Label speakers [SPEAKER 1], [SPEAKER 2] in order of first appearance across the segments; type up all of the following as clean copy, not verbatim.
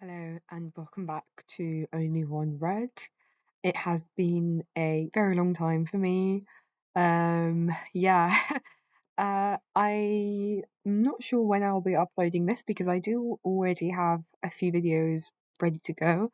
[SPEAKER 1] Hello and welcome back to Only One Read. It has been a very long time for me. Yeah, I'm not sure when I'll be uploading this because I do already have a few videos ready to go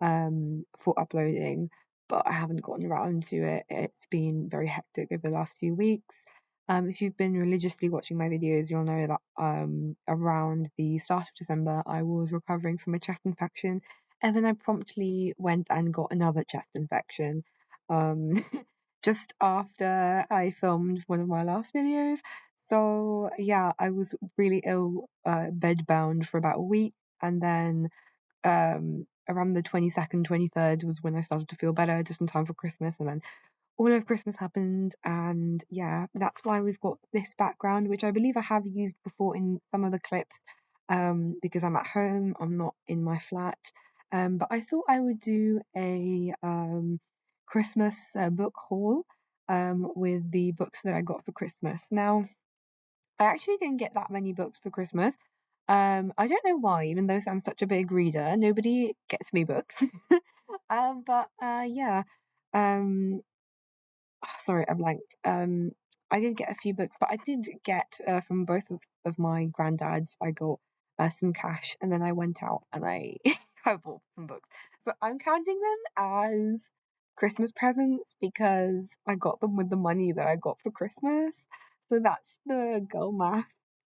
[SPEAKER 1] for uploading, but I haven't gotten around to it. It's been very hectic over the last few weeks. If you've been religiously watching my videos, you'll know that around the start of December, I was recovering from a chest infection, and then I promptly went and got another chest infection. Um, just after I filmed one of my last videos. So yeah, I was really ill, bedbound for about a week, and then around the 22nd, 23rd was when I started to feel better, just in time for Christmas. And then all of Christmas happened. And yeah, that's why we've got this background, which I believe I have used before in some of the clips, because I'm at home, I'm not in my flat. But I thought I would do a Christmas book haul with the books that I got for Christmas. Now, I actually didn't get that many books for Christmas. I don't know why, even though I'm such a big reader, nobody gets me books. But yeah. Um, sorry, I blanked. I did get a few books, but I did get from both of my granddads. I got some cash, and then I went out and I I bought some books. So I'm counting them as Christmas presents because I got them with the money that I got for Christmas. So that's the girl math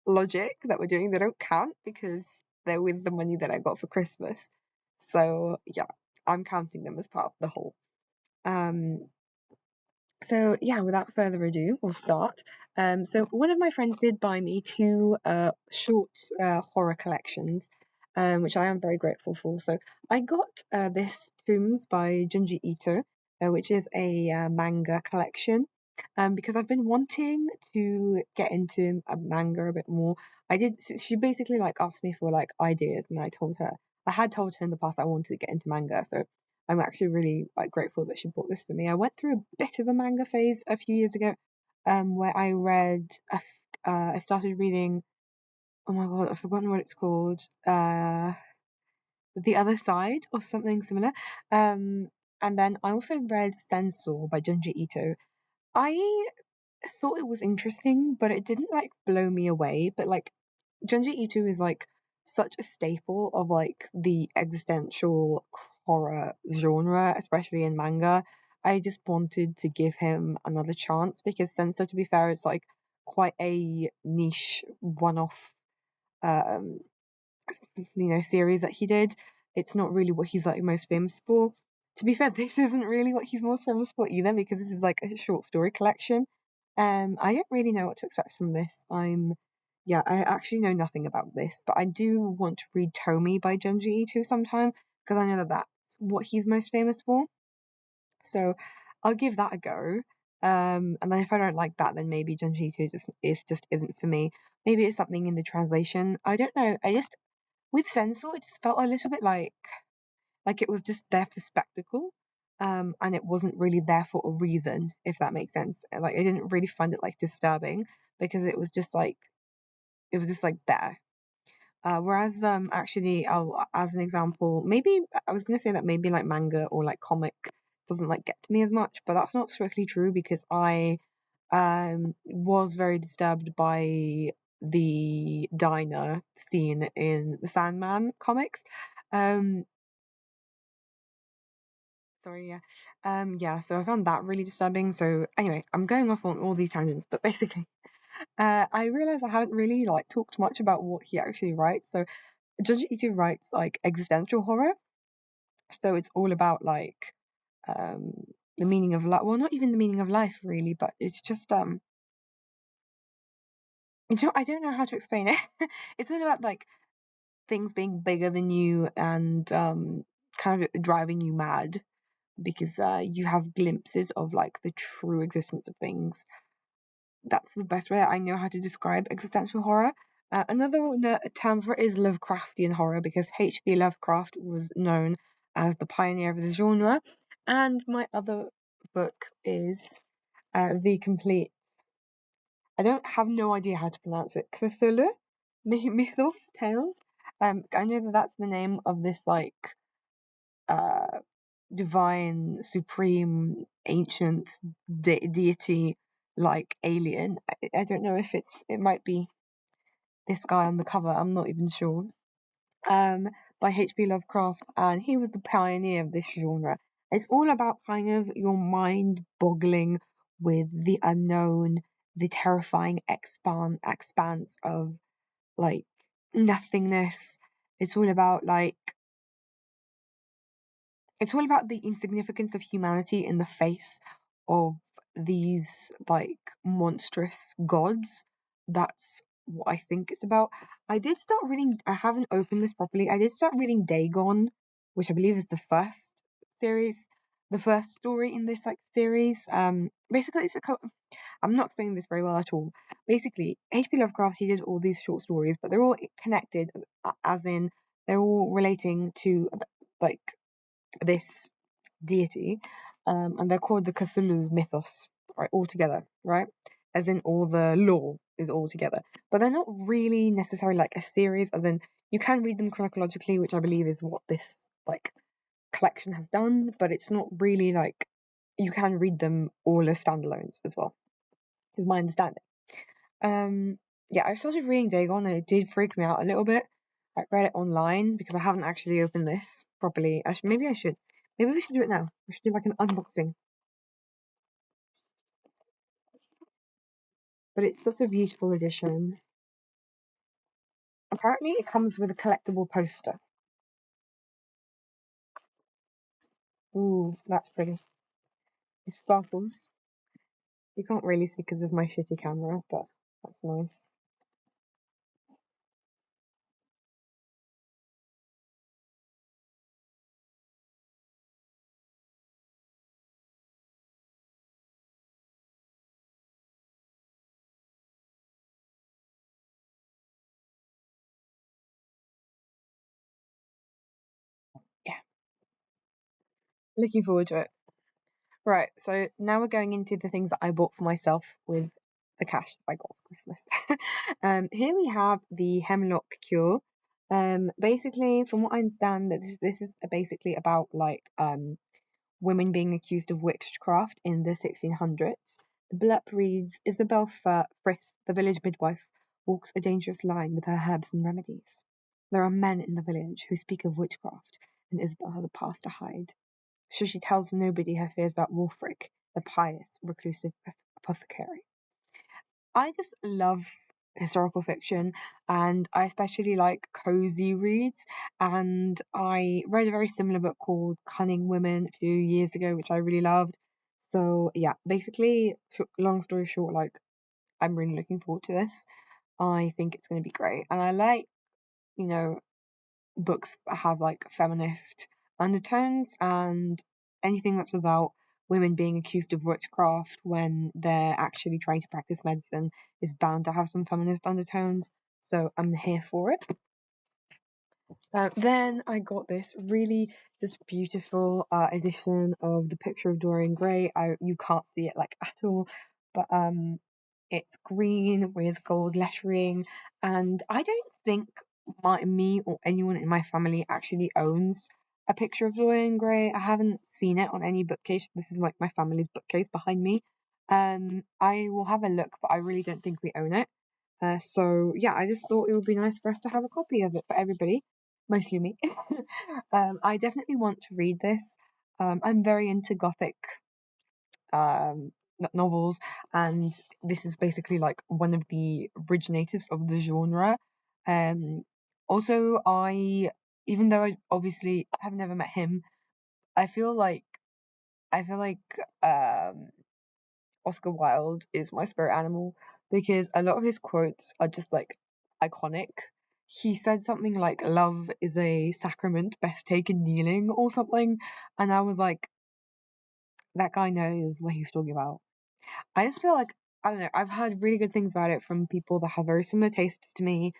[SPEAKER 1] logic that we're doing. They don't count because they're with the money that I got for Christmas. So yeah, I'm counting them as part of the whole. Um, so yeah, without further ado, we'll start. So one of my friends did buy me two short horror collections, which I am very grateful for. So I got this Tombs by Junji Ito, which is a manga collection. Because I've been wanting to get into a manga a bit more. I did. She basically like asked me for like ideas, and I had told her in the past I wanted to get into manga. So I'm actually really like grateful that she bought this for me. I went through a bit of a manga phase a few years ago, where I started reading. Oh my god, I've forgotten what it's called. The Other Side or something similar. And then I also read Sensor by Junji Ito. I thought it was interesting, but it didn't like blow me away. But like Junji Ito is like such a staple of like the existential horror genre, especially in manga. I just wanted to give him another chance because Sensor, to be fair, is like quite a niche one-off um series that he did. It's not really what he's like most famous for. To be fair, this isn't really what he's most famous for either because this is like a short story collection. I don't really know what to expect from this. Yeah, I actually know nothing about this, but I do want to read Tomi by Junji Ito sometime because I know that that's what he's most famous for. So I'll give that a go. And then if I don't like that, then maybe Junji Ito just isn't for me. Maybe it's something in the translation. I don't know. I just with Censor, it just felt a little bit like it was just there for spectacle, and it wasn't really there for a reason, if that makes sense. Like I didn't really find it like disturbing because it was just like there. Whereas actually, as an example, maybe I was gonna say that maybe like manga or like comic doesn't like get to me as much, but that's not strictly true because I was very disturbed by the diner scene in the Sandman comics. Um, sorry, yeah. Yeah, so I found that really disturbing. So anyway, I'm going off on all these tangents, but basically, I realized I hadn't really like talked much about what he actually writes. So Junji Ito writes like existential horror, so it's all about like um the meaning of life. Well, not even the meaning of life really, but it's just I don't know how to explain it. It's all about like things being bigger than you and kind of driving you mad because you have glimpses of like the true existence of things. That's the best way I know how to describe existential horror. Another term for it is Lovecraftian horror because H.P. Lovecraft was known as the pioneer of this genre. And my other book is The Complete. I don't have no idea how to pronounce it. Cthulhu? Mythos Tales? I know that that's the name of this like uh divine, supreme, ancient deity like alien. I don't know if it might be this guy on the cover. I'm not even sure. Um, by H.P. Lovecraft, and he was the pioneer of this genre. It's all about kind of your mind boggling with the unknown, the terrifying expanse of like nothingness. It's all about like it's all about the insignificance of humanity in the face of these like monstrous gods. That's what I think it's about. I did start reading, I haven't opened this properly. I did start reading Dagon, which I believe is the first series, the first story in this like series. Basically, I'm not explaining this very well at all. Basically, H.P. Lovecraft, he did all these short stories, but they're all connected, as in they're all relating to like this deity, and they're called the Cthulhu mythos, right, all together, right? As in all the lore is all together. But they're not really necessarily like a series, as in you can read them chronologically, which I believe is what this like collection has done, but it's not really like you can read them all as standalones as well, is my understanding. Um, yeah, I started reading Dagon and it did freak me out a little bit. I read it online because I haven't actually opened this properly. Maybe I should. Maybe we should do it now. We should do like an unboxing. But it's such a beautiful edition. Apparently, it comes with a collectible poster. Ooh, that's pretty. It sparkles. You can't really see because of my shitty camera, but that's nice. Yeah, looking forward to it. Right, so now we're going into the things that I bought for myself with the cash that I got for Christmas. Here we have the Hemlock Cure. Basically, from what I understand, that this is basically about like women being accused of witchcraft in the 1600s. The blurb reads: Isabel Frith, the village midwife, walks a dangerous line with her herbs and remedies. There are men in the village who speak of witchcraft, and Isabel has a past to hide. So she tells nobody her fears about Wulfric, the pious, reclusive apothecary. I just love historical fiction, and I especially like cozy reads. And I read a very similar book called Cunning Women a few years ago, which I really loved. So yeah, basically, long story short, like I'm really looking forward to this. I think it's going to be great, and I like, you know, books that have like feminist undertones, and anything that's about women being accused of witchcraft when they're actually trying to practice medicine is bound to have some feminist undertones. So I'm here for it. Then I got this beautiful edition of The Picture of Dorian Gray. You can't see it like at all, but it's green with gold lettering, and I don't think me or anyone in my family actually owns a picture of Dorian Gray. I haven't seen it on any bookcase. This is like my family's bookcase behind me. I will have a look, but I really don't think we own it. So yeah, I just thought it would be nice for us to have a copy of it for everybody, mostly me. I definitely want to read this. I'm very into gothic um, novels, and this is basically like one of the originators of the genre. Um, Also, even though I obviously have never met him, I feel like I feel like um, Oscar Wilde is my spirit animal because a lot of his quotes are just like iconic. He said something like "Love is a sacrament best taken kneeling" or something, and I was like, that guy knows what he's talking about. I just feel like I don't know. I've heard really good things about it from people that have very similar tastes to me.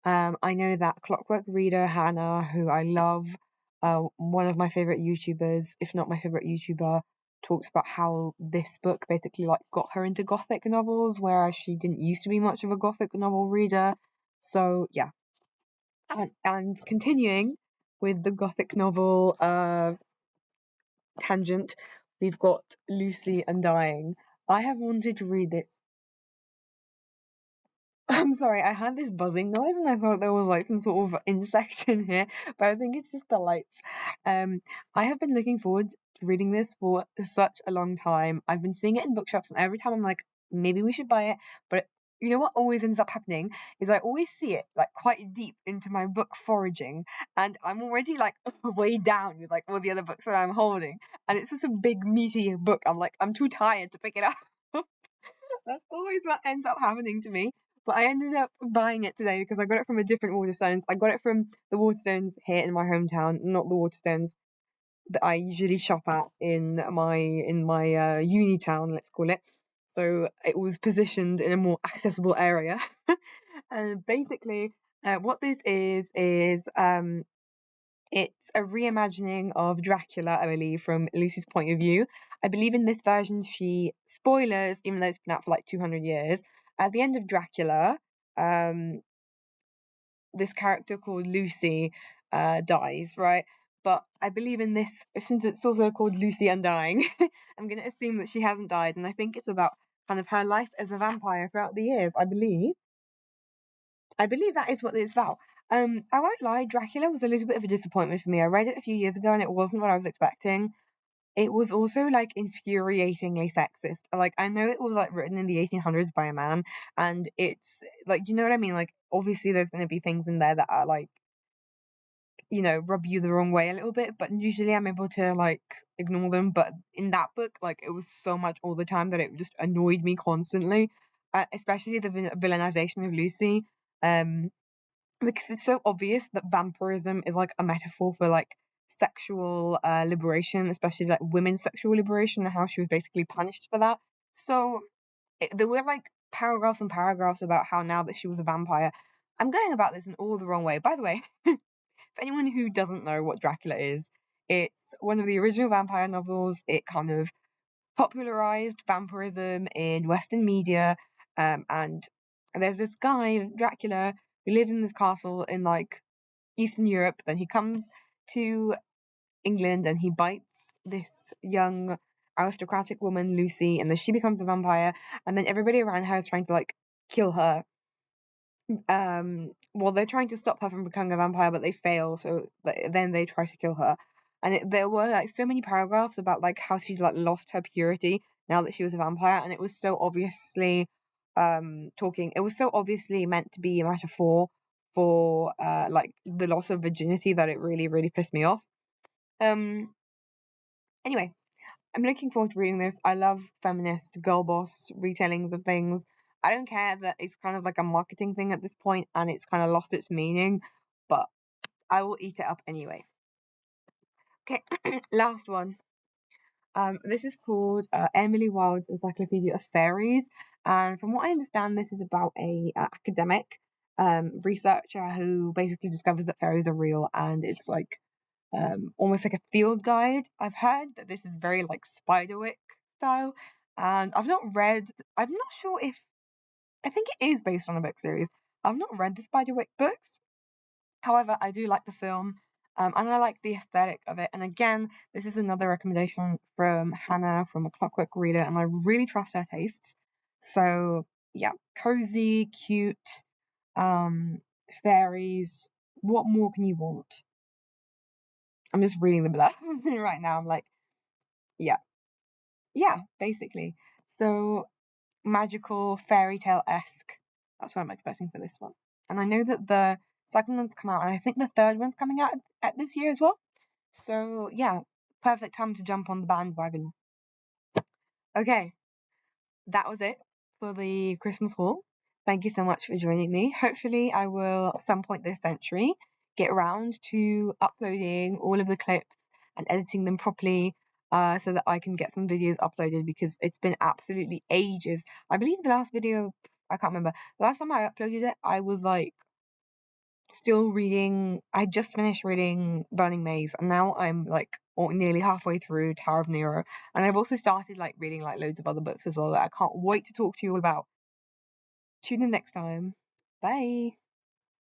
[SPEAKER 1] I know that Clockwork Reader Hannah, who I love, one of my favorite YouTubers, if not my favorite YouTuber, talks about how this book basically like got her into gothic novels, whereas she didn't used to be much of a gothic novel reader. So yeah, And continuing with the gothic novel tangent, we've got Lucy Undying. I have wanted to read this. I'm sorry, I had this buzzing noise and I thought there was like some sort of insect in here, but I think it's just the lights. Um, I have been looking forward to reading this for such a long time. I've been seeing it in bookshops, and every time I'm like, maybe we should buy it. But you know what always ends up happening is I always see it like quite deep into my book foraging, and I'm already like way down with like all the other books that I'm holding, and it's just a big meaty book. I'm like, I'm too tired to pick it up. That's always what ends up happening to me. But I ended up buying it today because I got it from a different Waterstones. I got it from the Waterstones here in my hometown, not the Waterstones that I usually shop at in my uni town, let's call it. So it was positioned in a more accessible area. And basically, what this is it's a reimagining of Dracula, I believe, from Lucy's point of view. I believe in this version, spoilers, even though it's been out for like 200 years, at the end of Dracula, um, this character called Lucy dies, right? But I believe in this, since it's also called Lucy Undying, I'm going to assume that she hasn't died. And I think it's about kind of her life as a vampire throughout the years, I believe. I believe that is what it's about. I won't lie, Dracula was a little bit of a disappointment for me. I read it a few years ago and it wasn't what I was expecting. It was also like infuriatingly sexist. Like I know it was like written in the 1800s by a man, and it's like you know what I mean. Like obviously there's going to be things in there that are like rub you the wrong way a little bit, but usually I'm able to like ignore them. But in that book, like it was so much all the time that it just annoyed me constantly, especially the villainization of Lucy. Um, because it's so obvious that vampirism is like a metaphor for like sexual liberation, especially like women's sexual liberation, and how she was basically punished for that. So there were like paragraphs and paragraphs about how now that she was a vampire, I'm going about this in all the wrong way. By the way, for anyone who doesn't know what Dracula is, it's one of the original vampire novels. It kind of popularized vampirism in Western media, and there's this guy, Dracula, who lives in this castle in like Eastern Europe. Then he comes to England and he bites this young aristocratic woman, Lucy, and then she becomes a vampire. And then everybody around her is trying to like kill her. Well, they're trying to stop her from becoming a vampire, but they fail. So then they try to kill her. And there were like so many paragraphs about like how she's like lost her purity now that she was a vampire, and it was so obviously talking. It was so obviously meant to be a metaphor for like the loss of virginity that it really really pissed me off. Um. Anyway, I'm looking forward to reading this. I love feminist girl boss retellings of things. I don't care that it's kind of like a marketing thing at this point and it's kind of lost its meaning, but I will eat it up anyway. Okay, last one. This is called Emily Wilde's Encyclopedia of Fairies, and from what I understand, this is about a academic researcher who basically discovers that fairies are real, and it's like almost like a field guide. I've heard that this is very like Spiderwick style, and I'm not sure if I think it is based on a book series. I've not read the Spiderwick books. However, I do like the film, and I like the aesthetic of it. And again, this is another recommendation from Hannah from A Clockwork Reader, and I really trust her tastes. So yeah, cozy, cute, um, fairies. What more can you want? I'm just reading the blurb right now. I'm like, yeah, yeah, basically. So magical, fairy tale esque. That's what I'm expecting for this one. And I know that the second one's come out, and I think the third one's coming out at this year as well. So yeah, perfect time to jump on the bandwagon. Okay, that was it for the Christmas haul. Thank you so much for joining me. Hopefully, I will at some point this century get around to uploading all of the clips and editing them properly so that I can get some videos uploaded because it's been absolutely ages. I believe the last video, I can't remember. The last time I uploaded it, I was like still reading, I just finished reading Burning Maze, and now I'm like nearly halfway through Tower of Nero, and I've also started like reading like loads of other books as well that I can't wait to talk to you all about. Tune in next time. Bye.